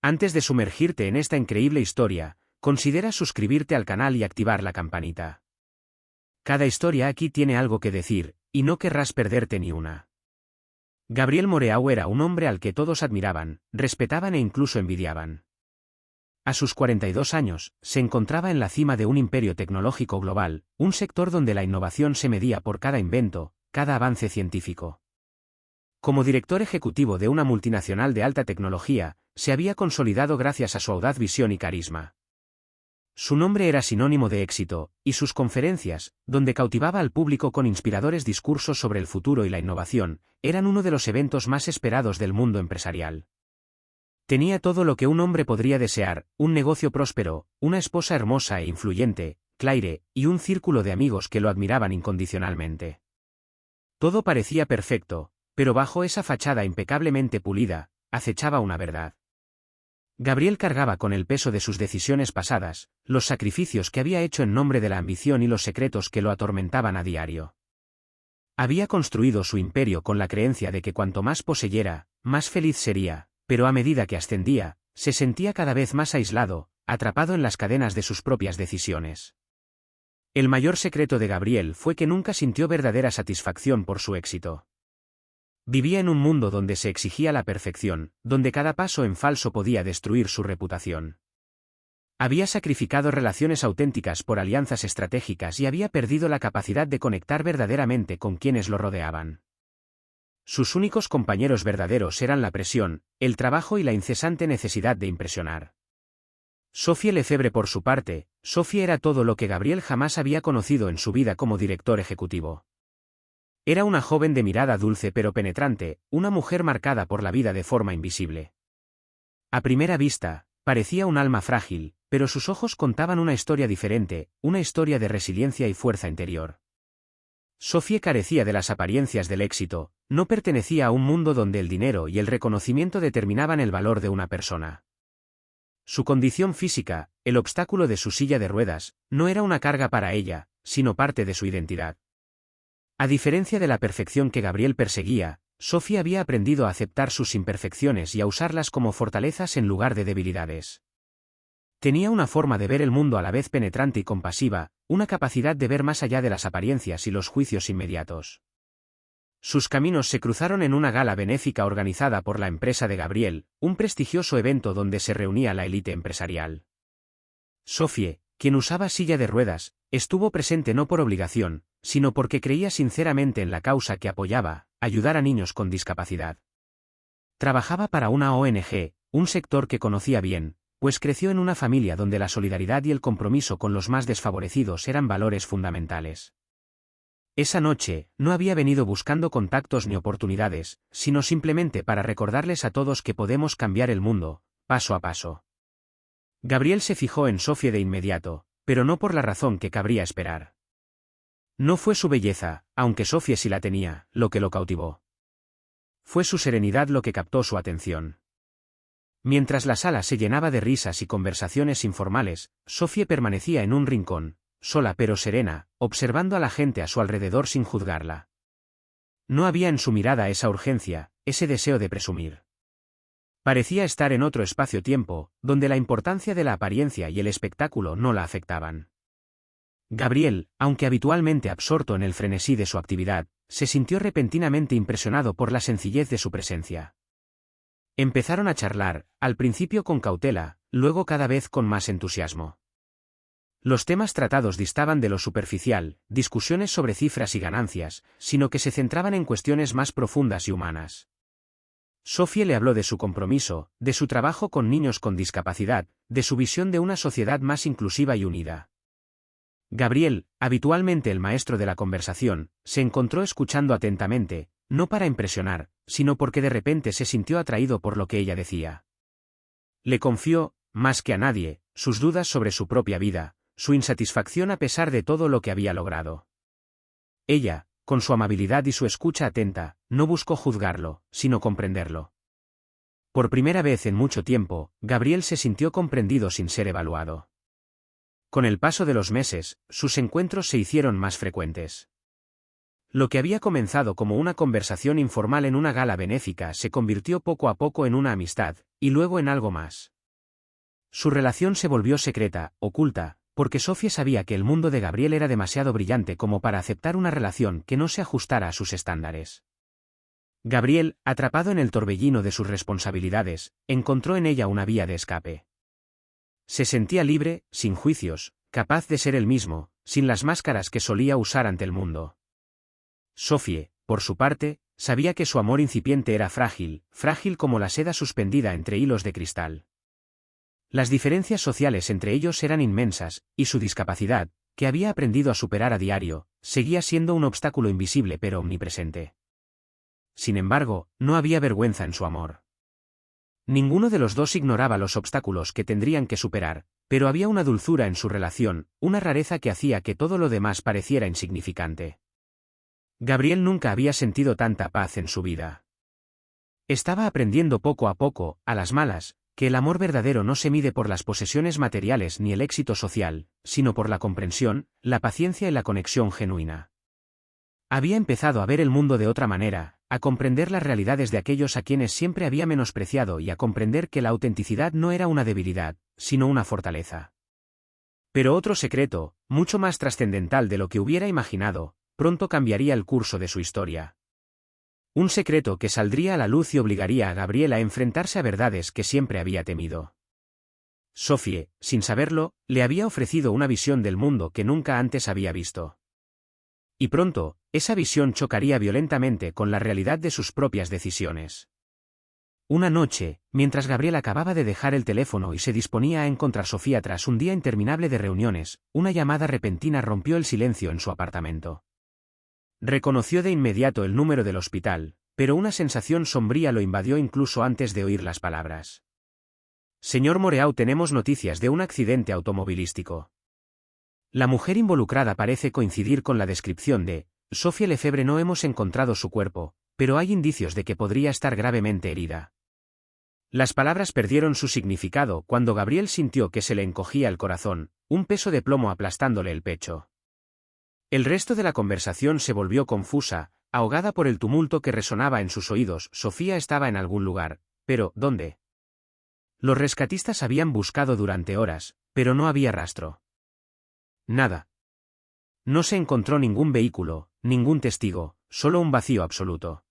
Antes de sumergirte en esta increíble historia, considera suscribirte al canal y activar la campanita. Cada historia aquí tiene algo que decir, y no querrás perderte ni una. Gabriel Moreau era un hombre al que todos admiraban, respetaban e incluso envidiaban. A sus 42 años, se encontraba en la cima de un imperio tecnológico global, un sector donde la innovación se medía por cada invento, cada avance científico. Como director ejecutivo de una multinacional de alta tecnología, se había consolidado gracias a su audaz visión y carisma. Su nombre era sinónimo de éxito, y sus conferencias, donde cautivaba al público con inspiradores discursos sobre el futuro y la innovación, eran uno de los eventos más esperados del mundo empresarial. Tenía todo lo que un hombre podría desear: un negocio próspero, una esposa hermosa e influyente, Claire, y un círculo de amigos que lo admiraban incondicionalmente. Todo parecía perfecto, pero bajo esa fachada impecablemente pulida, acechaba una verdad. Gabriel cargaba con el peso de sus decisiones pasadas, los sacrificios que había hecho en nombre de la ambición y los secretos que lo atormentaban a diario. Había construido su imperio con la creencia de que cuanto más poseyera, más feliz sería, pero a medida que ascendía, se sentía cada vez más aislado, atrapado en las cadenas de sus propias decisiones. El mayor secreto de Gabriel fue que nunca sintió verdadera satisfacción por su éxito. Vivía en un mundo donde se exigía la perfección, donde cada paso en falso podía destruir su reputación. Había sacrificado relaciones auténticas por alianzas estratégicas y había perdido la capacidad de conectar verdaderamente con quienes lo rodeaban. Sus únicos compañeros verdaderos eran la presión, el trabajo y la incesante necesidad de impresionar. Sophie Lefebvre, por su parte, Sophie era todo lo que Gabriel jamás había conocido en su vida como director ejecutivo. Era una joven de mirada dulce pero penetrante, una mujer marcada por la vida de forma invisible. A primera vista, parecía un alma frágil, pero sus ojos contaban una historia diferente, una historia de resiliencia y fuerza interior. Sophie carecía de las apariencias del éxito, no pertenecía a un mundo donde el dinero y el reconocimiento determinaban el valor de una persona. Su condición física, el obstáculo de su silla de ruedas, no era una carga para ella, sino parte de su identidad. A diferencia de la perfección que Gabriel perseguía, Sophie había aprendido a aceptar sus imperfecciones y a usarlas como fortalezas en lugar de debilidades. Tenía una forma de ver el mundo a la vez penetrante y compasiva, una capacidad de ver más allá de las apariencias y los juicios inmediatos. Sus caminos se cruzaron en una gala benéfica organizada por la empresa de Gabriel, un prestigioso evento donde se reunía la élite empresarial. Sophie, quien usaba silla de ruedas, estuvo presente no por obligación, sino porque creía sinceramente en la causa que apoyaba: ayudar a niños con discapacidad. Trabajaba para una ONG, un sector que conocía bien, pues creció en una familia donde la solidaridad y el compromiso con los más desfavorecidos eran valores fundamentales. Esa noche, no había venido buscando contactos ni oportunidades, sino simplemente para recordarles a todos que podemos cambiar el mundo, paso a paso. Gabriel se fijó en Sophie de inmediato, pero no por la razón que cabría esperar. No fue su belleza, aunque Sophie sí la tenía, lo que lo cautivó. Fue su serenidad lo que captó su atención. Mientras la sala se llenaba de risas y conversaciones informales, Sophie permanecía en un rincón, sola pero serena, observando a la gente a su alrededor sin juzgarla. No había en su mirada esa urgencia, ese deseo de presumir. Parecía estar en otro espacio-tiempo, donde la importancia de la apariencia y el espectáculo no la afectaban. Gabriel, aunque habitualmente absorto en el frenesí de su actividad, se sintió repentinamente impresionado por la sencillez de su presencia. Empezaron a charlar, al principio con cautela, luego cada vez con más entusiasmo. Los temas tratados distaban de lo superficial, discusiones sobre cifras y ganancias, sino que se centraban en cuestiones más profundas y humanas. Sophie le habló de su compromiso, de su trabajo con niños con discapacidad, de su visión de una sociedad más inclusiva y unida. Gabriel, habitualmente el maestro de la conversación, se encontró escuchando atentamente, no para impresionar, sino porque de repente se sintió atraído por lo que ella decía. Le confió, más que a nadie, sus dudas sobre su propia vida, su insatisfacción a pesar de todo lo que había logrado. Ella, con su amabilidad y su escucha atenta, no buscó juzgarlo, sino comprenderlo. Por primera vez en mucho tiempo, Gabriel se sintió comprendido sin ser evaluado. Con el paso de los meses, sus encuentros se hicieron más frecuentes. Lo que había comenzado como una conversación informal en una gala benéfica se convirtió poco a poco en una amistad, y luego en algo más. Su relación se volvió secreta, oculta, porque Sofía sabía que el mundo de Gabriel era demasiado brillante como para aceptar una relación que no se ajustara a sus estándares. Gabriel, atrapado en el torbellino de sus responsabilidades, encontró en ella una vía de escape. Se sentía libre, sin juicios, capaz de ser él mismo, sin las máscaras que solía usar ante el mundo. Sofía, por su parte, sabía que su amor incipiente era frágil, frágil como la seda suspendida entre hilos de cristal. Las diferencias sociales entre ellos eran inmensas, y su discapacidad, que había aprendido a superar a diario, seguía siendo un obstáculo invisible pero omnipresente. Sin embargo, no había vergüenza en su amor. Ninguno de los dos ignoraba los obstáculos que tendrían que superar, pero había una dulzura en su relación, una rareza que hacía que todo lo demás pareciera insignificante. Gabriel nunca había sentido tanta paz en su vida. Estaba aprendiendo poco a poco, a las malas, que el amor verdadero no se mide por las posesiones materiales ni el éxito social, sino por la comprensión, la paciencia y la conexión genuina. Había empezado a ver el mundo de otra manera, a comprender las realidades de aquellos a quienes siempre había menospreciado y a comprender que la autenticidad no era una debilidad, sino una fortaleza. Pero otro secreto, mucho más trascendental de lo que hubiera imaginado, pronto cambiaría el curso de su historia. Un secreto que saldría a la luz y obligaría a Gabriel a enfrentarse a verdades que siempre había temido. Sofía, sin saberlo, le había ofrecido una visión del mundo que nunca antes había visto. Y pronto, esa visión chocaría violentamente con la realidad de sus propias decisiones. Una noche, mientras Gabriel acababa de dejar el teléfono y se disponía a encontrar a Sofía tras un día interminable de reuniones, una llamada repentina rompió el silencio en su apartamento. Reconoció de inmediato el número del hospital, pero una sensación sombría lo invadió incluso antes de oír las palabras. Señor Moreau, tenemos noticias de un accidente automovilístico. La mujer involucrada parece coincidir con la descripción de Sofía Lefebvre. No hemos encontrado su cuerpo, pero hay indicios de que podría estar gravemente herida. Las palabras perdieron su significado cuando Gabriel sintió que se le encogía el corazón, un peso de plomo aplastándole el pecho. El resto de la conversación se volvió confusa, ahogada por el tumulto que resonaba en sus oídos. Sofía estaba en algún lugar, pero ¿dónde? Los rescatistas habían buscado durante horas, pero no había rastro. Nada. No se encontró ningún vehículo, ningún testigo, solo un vacío absoluto.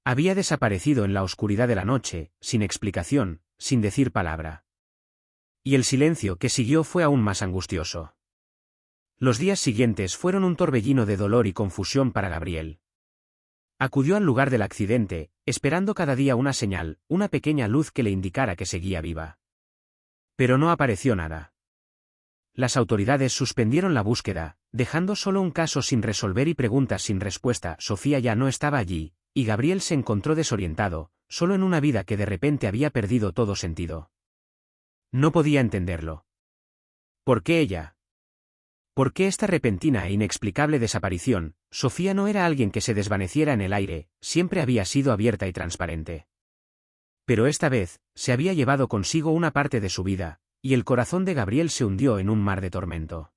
Había desaparecido en la oscuridad de la noche, sin explicación, sin decir palabra. Y el silencio que siguió fue aún más angustioso. Los días siguientes fueron un torbellino de dolor y confusión para Gabriel. Acudió al lugar del accidente, esperando cada día una señal, una pequeña luz que le indicara que seguía viva. Pero no apareció nada. Las autoridades suspendieron la búsqueda, dejando solo un caso sin resolver y preguntas sin respuesta. Sofía ya no estaba allí, y Gabriel se encontró desorientado, solo en una vida que de repente había perdido todo sentido. No podía entenderlo. ¿Por qué ella? ¿Por qué esta repentina e inexplicable desaparición? Sofía no era alguien que se desvaneciera en el aire, siempre había sido abierta y transparente. Pero esta vez, se había llevado consigo una parte de su vida, y el corazón de Gabriel se hundió en un mar de tormento.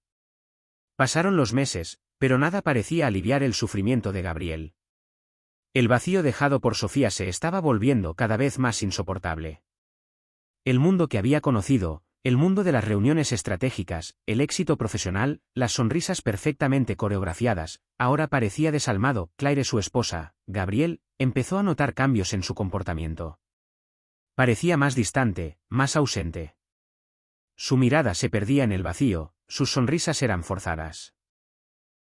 Pasaron los meses, pero nada parecía aliviar el sufrimiento de Gabriel. El vacío dejado por Sofía se estaba volviendo cada vez más insoportable. El mundo que había conocido, el mundo de las reuniones estratégicas, el éxito profesional, las sonrisas perfectamente coreografiadas, ahora parecía desalmado. Claire, su esposa, Gabriel, empezó a notar cambios en su comportamiento. Parecía más distante, más ausente. Su mirada se perdía en el vacío, sus sonrisas eran forzadas.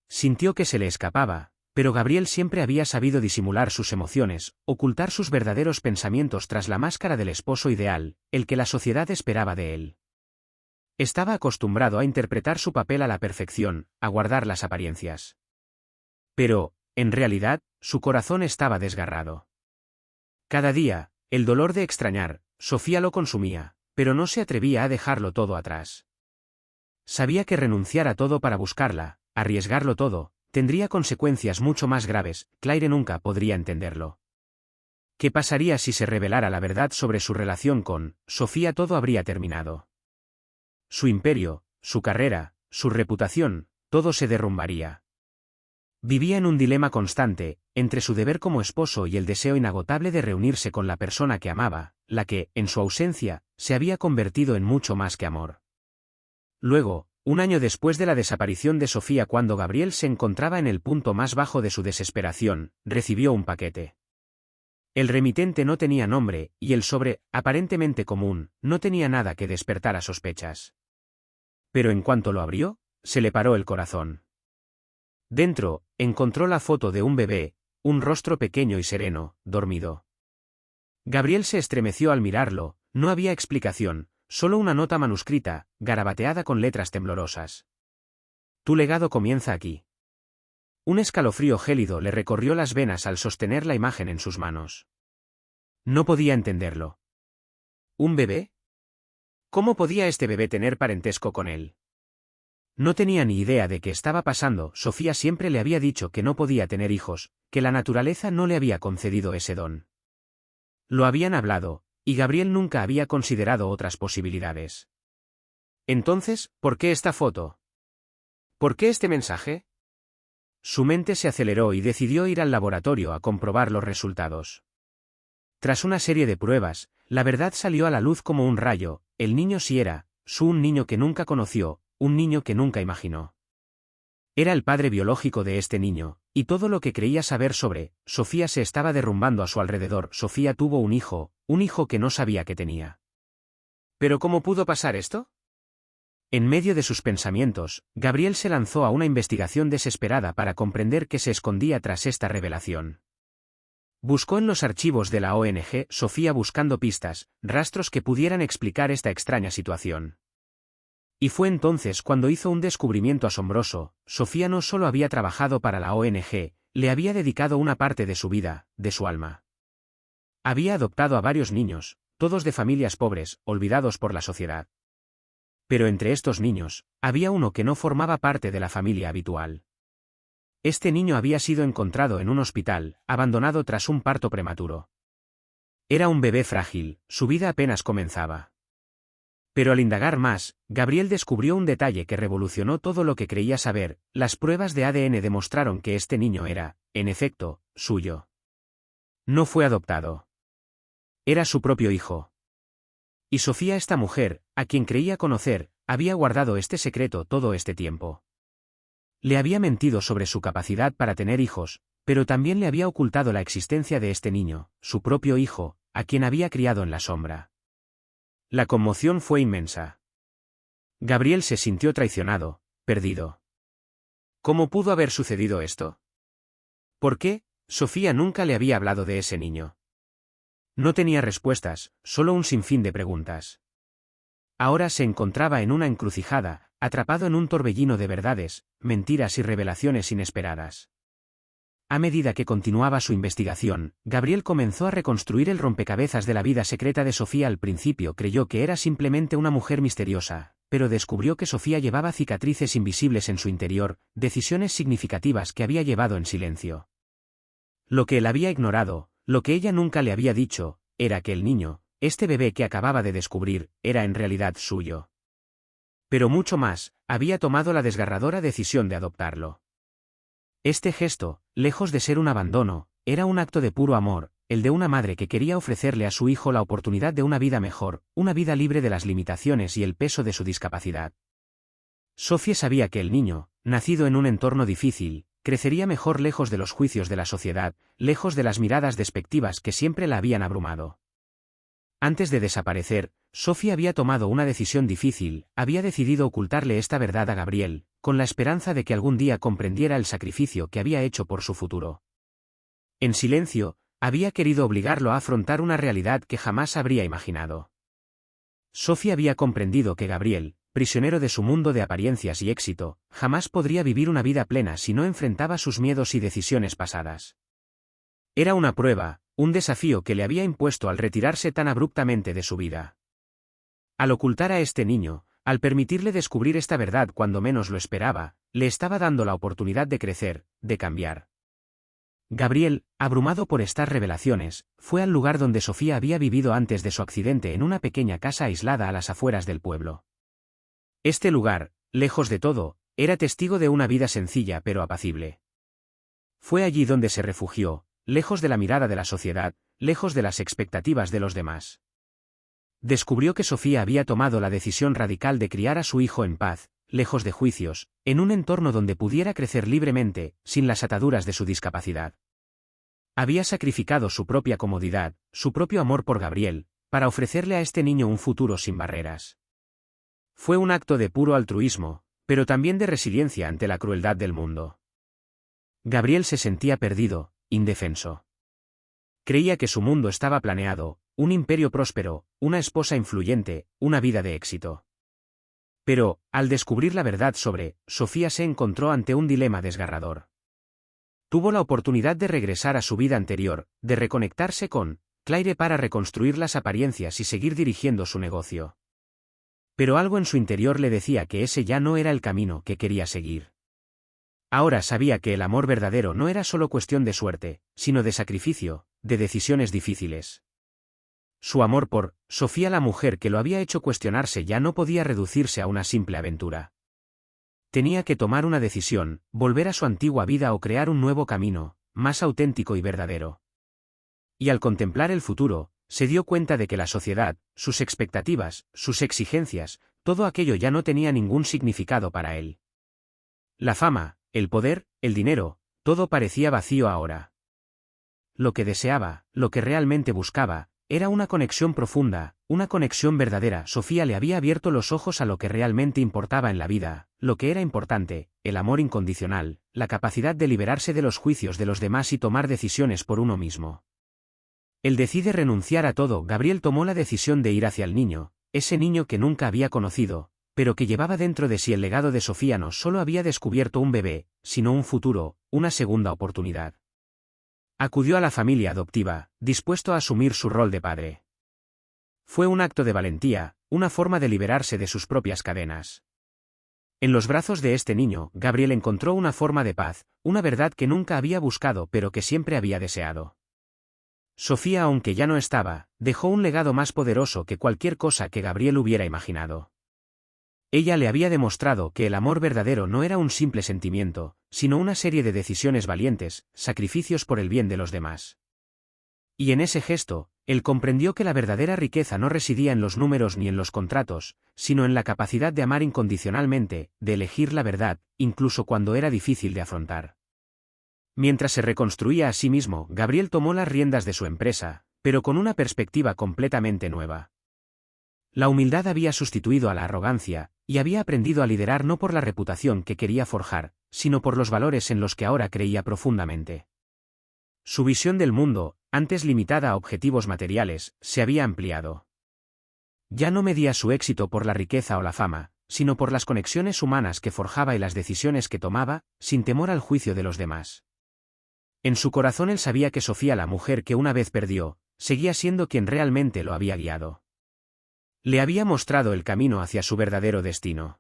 Sintió que se le escapaba, pero Gabriel siempre había sabido disimular sus emociones, ocultar sus verdaderos pensamientos tras la máscara del esposo ideal, el que la sociedad esperaba de él. Estaba acostumbrado a interpretar su papel a la perfección, a guardar las apariencias. Pero, en realidad, su corazón estaba desgarrado. Cada día, el dolor de extrañar, Sofía lo consumía, pero no se atrevía a dejarlo todo atrás. Sabía que renunciar a todo para buscarla, arriesgarlo todo, tendría consecuencias mucho más graves. Claire nunca podría entenderlo. ¿Qué pasaría si se revelara la verdad sobre su relación con Sofía? Todo habría terminado. Su imperio, su carrera, su reputación, todo se derrumbaría. Vivía en un dilema constante, entre su deber como esposo y el deseo inagotable de reunirse con la persona que amaba, la que, en su ausencia, se había convertido en mucho más que amor. Luego, un año después de la desaparición de Sofía, cuando Gabriel se encontraba en el punto más bajo de su desesperación, recibió un paquete. El remitente no tenía nombre, y el sobre, aparentemente común, no tenía nada que despertara sospechas. Pero en cuanto lo abrió, se le paró el corazón. Dentro, encontró la foto de un bebé, un rostro pequeño y sereno, dormido. Gabriel se estremeció al mirarlo, no había explicación, solo una nota manuscrita, garabateada con letras temblorosas. Tu legado comienza aquí. Un escalofrío gélido le recorrió las venas al sostener la imagen en sus manos. No podía entenderlo. ¿Un bebé? ¿Cómo podía este bebé tener parentesco con él? No tenía ni idea de qué estaba pasando. Sofía siempre le había dicho que no podía tener hijos, que la naturaleza no le había concedido ese don. Lo habían hablado, y Gabriel nunca había considerado otras posibilidades. Entonces, ¿por qué esta foto? ¿Por qué este mensaje? Su mente se aceleró y decidió ir al laboratorio a comprobar los resultados. Tras una serie de pruebas, la verdad salió a la luz como un rayo. El niño sí era, un niño que nunca conoció, un niño que nunca imaginó. Era el padre biológico de este niño, y todo lo que creía saber sobre Sofía se estaba derrumbando a su alrededor. Sofía tuvo un hijo que no sabía que tenía. ¿Pero cómo pudo pasar esto? En medio de sus pensamientos, Gabriel se lanzó a una investigación desesperada para comprender qué se escondía tras esta revelación. Buscó en los archivos de la ONG Sofía buscando pistas, rastros que pudieran explicar esta extraña situación. Y fue entonces cuando hizo un descubrimiento asombroso. Sofía no solo había trabajado para la ONG, le había dedicado una parte de su vida, de su alma. Había adoptado a varios niños, todos de familias pobres, olvidados por la sociedad. Pero entre estos niños, había uno que no formaba parte de la familia habitual. Este niño había sido encontrado en un hospital, abandonado tras un parto prematuro. Era un bebé frágil, su vida apenas comenzaba. Pero al indagar más, Gabriel descubrió un detalle que revolucionó todo lo que creía saber. Las pruebas de ADN demostraron que este niño era, en efecto, suyo. No fue adoptado. Era su propio hijo. Y Sofía, esta mujer, a quien creía conocer, había guardado este secreto todo este tiempo. Le había mentido sobre su capacidad para tener hijos, pero también le había ocultado la existencia de este niño, su propio hijo, a quien había criado en la sombra. La conmoción fue inmensa. Gabriel se sintió traicionado, perdido. ¿Cómo pudo haber sucedido esto? ¿Por qué? Sofía nunca le había hablado de ese niño. No tenía respuestas, solo un sinfín de preguntas. Ahora se encontraba en una encrucijada, atrapado en un torbellino de verdades, mentiras y revelaciones inesperadas. A medida que continuaba su investigación, Gabriel comenzó a reconstruir el rompecabezas de la vida secreta de Sofía. Al principio creyó que era simplemente una mujer misteriosa, pero descubrió que Sofía llevaba cicatrices invisibles en su interior, decisiones significativas que había llevado en silencio. Lo que él había ignorado, lo que ella nunca le había dicho, era que el niño, este bebé que acababa de descubrir, era en realidad suyo. Pero mucho más, había tomado la desgarradora decisión de adoptarlo. Este gesto, lejos de ser un abandono, era un acto de puro amor, el de una madre que quería ofrecerle a su hijo la oportunidad de una vida mejor, una vida libre de las limitaciones y el peso de su discapacidad. Sofía sabía que el niño, nacido en un entorno difícil, crecería mejor lejos de los juicios de la sociedad, lejos de las miradas despectivas que siempre la habían abrumado. Antes de desaparecer, Sofía había tomado una decisión difícil, había decidido ocultarle esta verdad a Gabriel, con la esperanza de que algún día comprendiera el sacrificio que había hecho por su futuro. En silencio, había querido obligarlo a afrontar una realidad que jamás habría imaginado. Sofía había comprendido que Gabriel, prisionero de su mundo de apariencias y éxito, jamás podría vivir una vida plena si no enfrentaba sus miedos y decisiones pasadas. Era una prueba, un desafío que le había impuesto al retirarse tan abruptamente de su vida. Al ocultar a este niño, al permitirle descubrir esta verdad cuando menos lo esperaba, le estaba dando la oportunidad de crecer, de cambiar. Gabriel, abrumado por estas revelaciones, fue al lugar donde Sofía había vivido antes de su accidente, en una pequeña casa aislada a las afueras del pueblo. Este lugar, lejos de todo, era testigo de una vida sencilla pero apacible. Fue allí donde se refugió, lejos de la mirada de la sociedad, lejos de las expectativas de los demás. Descubrió que Sofía había tomado la decisión radical de criar a su hijo en paz, lejos de juicios, en un entorno donde pudiera crecer libremente, sin las ataduras de su discapacidad. Había sacrificado su propia comodidad, su propio amor por Gabriel, para ofrecerle a este niño un futuro sin barreras. Fue un acto de puro altruismo, pero también de resiliencia ante la crueldad del mundo. Gabriel se sentía perdido, indefenso. Creía que su mundo estaba planeado, un imperio próspero, una esposa influyente, una vida de éxito. Pero, al descubrir la verdad sobre Sofía, se encontró ante un dilema desgarrador. Tuvo la oportunidad de regresar a su vida anterior, de reconectarse con Claire para reconstruir las apariencias y seguir dirigiendo su negocio. Pero algo en su interior le decía que ese ya no era el camino que quería seguir. Ahora sabía que el amor verdadero no era solo cuestión de suerte, sino de sacrificio, de decisiones difíciles. Su amor por Sofía, la mujer que lo había hecho cuestionarse, ya no podía reducirse a una simple aventura. Tenía que tomar una decisión, volver a su antigua vida o crear un nuevo camino, más auténtico y verdadero. Y al contemplar el futuro, se dio cuenta de que la sociedad, sus expectativas, sus exigencias, todo aquello ya no tenía ningún significado para él. La fama, el poder, el dinero, todo parecía vacío ahora. Lo que deseaba, lo que realmente buscaba, era una conexión profunda, una conexión verdadera. Sofía le había abierto los ojos a lo que realmente importaba en la vida, lo que era importante, el amor incondicional, la capacidad de liberarse de los juicios de los demás y tomar decisiones por uno mismo. Él decide renunciar a todo. Gabriel tomó la decisión de ir hacia el niño, ese niño que nunca había conocido, pero que llevaba dentro de sí el legado de Sofía. No solo había descubierto un bebé, sino un futuro, una segunda oportunidad. Acudió a la familia adoptiva, dispuesto a asumir su rol de padre. Fue un acto de valentía, una forma de liberarse de sus propias cadenas. En los brazos de este niño, Gabriel encontró una forma de paz, una verdad que nunca había buscado pero que siempre había deseado. Sofía, aunque ya no estaba, dejó un legado más poderoso que cualquier cosa que Gabriel hubiera imaginado. Ella le había demostrado que el amor verdadero no era un simple sentimiento, sino una serie de decisiones valientes, sacrificios por el bien de los demás. Y en ese gesto, él comprendió que la verdadera riqueza no residía en los números ni en los contratos, sino en la capacidad de amar incondicionalmente, de elegir la verdad, incluso cuando era difícil de afrontar. Mientras se reconstruía a sí mismo, Gabriel tomó las riendas de su empresa, pero con una perspectiva completamente nueva. La humildad había sustituido a la arrogancia, y había aprendido a liderar no por la reputación que quería forjar, sino por los valores en los que ahora creía profundamente. Su visión del mundo, antes limitada a objetivos materiales, se había ampliado. Ya no medía su éxito por la riqueza o la fama, sino por las conexiones humanas que forjaba y las decisiones que tomaba, sin temor al juicio de los demás. En su corazón él sabía que Sofía, la mujer que una vez perdió, seguía siendo quien realmente lo había guiado. Le había mostrado el camino hacia su verdadero destino.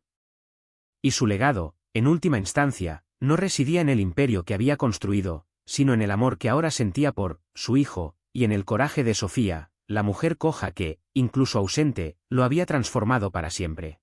Y su legado, en última instancia, no residía en el imperio que había construido, sino en el amor que ahora sentía por su hijo, y en el coraje de Sofía, la mujer coja que, incluso ausente, lo había transformado para siempre.